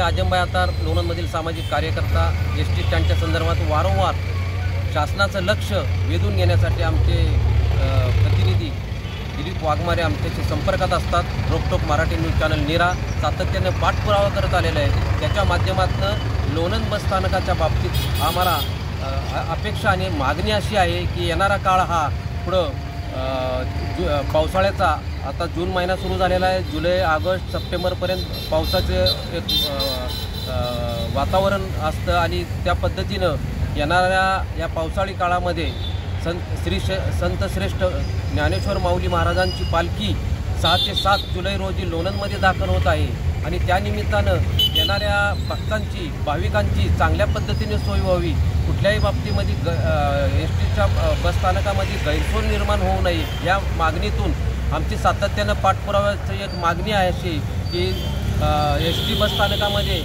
आजमबाई आतार लोणंदमधील सामाजिक कार्यकर्ता S T स्टँडच्या संदर्भात वारंवार शासनाचं लक्ष वेधून घेण्यासाठी आमचे प्रतिनिधी दिलीप वाघमारे आमच्याशी संपर्कात असतात। रोकटोक मराठी न्यूज चॅनल नीरा सातत्याने पाठपुरावा करत आलेला आहे। त्याच्या माध्यमातून लोणंद बस स्थानकाच्या बाबतीत आम्हाला अपेक्षा आणि मागणी अशी आहे की येणारा काळ हा पुढं पावसाळ्याचा आता जून महिना सुरू झालेला आहे। जुलै ऑगस्ट सप्टेंबरपर्यंत पावसाचे एक वातावरण असतं आणि त्या पद्धतीनं येणाऱ्या या पावसाळी काळामध्ये संत श्रेष्ठ ज्ञानेश्वर माऊली महाराजांची पालखी 6 ते 7 जुलै रोजी लोणंदमध्ये दाखल होत आहे आणि त्यानिमित्तानं येणाऱ्या भक्तांची भाविकांची चांगल्या पद्धतीने सोय व्हावी, कुठल्याही बाबतीमध्ये एस टीच्या बसस्थानकामध्ये गैरसोय निर्माण होऊ नये या मागणीतून आमची सातत्यानं पाठपुराव्याची एक मागणी आहे अशी की एस टी बसस्थानकामध्ये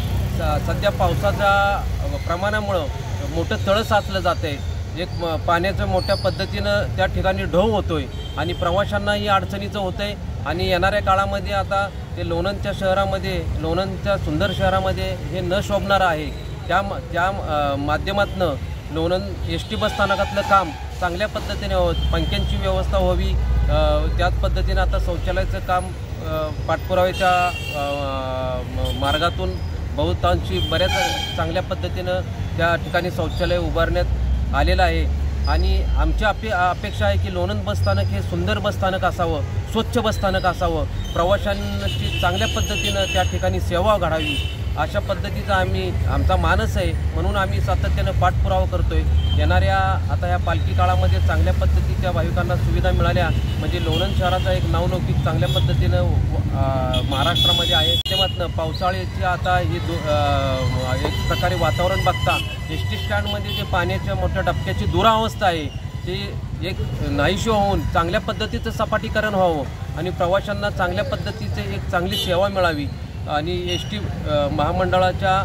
सध्या पावसाच्या प्रमाणामुळं मोठं तळं साचलं जातं आहे। एक पाण्याचं मोठ्या पद्धतीनं त्या ठिकाणी ढोव होतोय आणि प्रवाशांनाही अडचणीचं होतं आहे आणि येणाऱ्या काळामध्ये आता ते लोणंदच्या शहरामध्ये लोणंदच्या सुंदर शहरामध्ये हे न शोभणारं आहे। त्या माध्यमातून लोणंद एस टी बसस्थानकातलं काम चांगल्या पद्धतीने पंख्यांची व्यवस्था व्हावी, त्याच पद्धतीनं आता शौचालयाचं काम पाठपुराव्याच्या मार्गातून बहुतांशी बऱ्याच चांगल्या पद्धतीनं त्या ठिकाणी शौचालय उभारण्यात आलेलं आहे आणि आमची अपेक्षा आहे की लोणंद बसस्थानक हे सुंदर बसस्थानक असावं, स्वच्छ बसस्थानक असावं, प्रवाशांची चांगल्या पद्धतीनं त्या ठिकाणी सेवा घडावी अशा पद्धतीचा आमचा मानस आहे। म्हणून आम्ही सातत्यानं पाठपुरावा करतोय। येणाऱ्या आता ह्या पालखी काळामध्ये चांगल्या पद्धतीच्या भाविकांना सुविधा मिळाल्या म्हणजे लोणंद शहराचा एक नावलौकिक चांगल्या पद्धतीनं महाराष्ट्रामध्ये आहे। त्यामातनं पावसाळ्याची आता ही एक प्रकारे वातावरण बघता एस टी स्टँडमध्ये जे पाण्याच्या मोठ्या डबक्याची दुरावस्था आहे ती एक नाहीशी होऊन चांगल्या पद्धतीचं सपाटीकरण व्हावं आणि प्रवाशांना चांगल्या पद्धतीचे एक चांगली सेवा मिळावी आणि एस टी महामंडळाच्या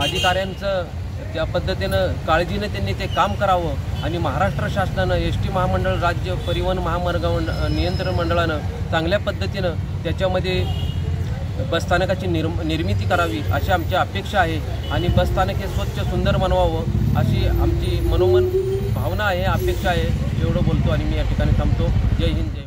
अधिकाऱ्यांचं त्या पद्धतीनं काळजीनं त्यांनी ते काम करावं आणि महाराष्ट्र शासनानं एस टी महामंडळ राज्य परिवहन महामार्ग नियंत्रण मंडळानं चांगल्या पद्धतीनं त्याच्यामध्ये बसस्थानकाची निर्मिती करावी अशी आमची अपेक्षा आहे आणि बसस्थानक हे स्वच्छ सुंदर बनवावं अशी आमची मनोमन भावना आहे, अपेक्षा आहे। एवढं बोलतो आणि मी या ठिकाणी थांबतो। जय हिंद, जय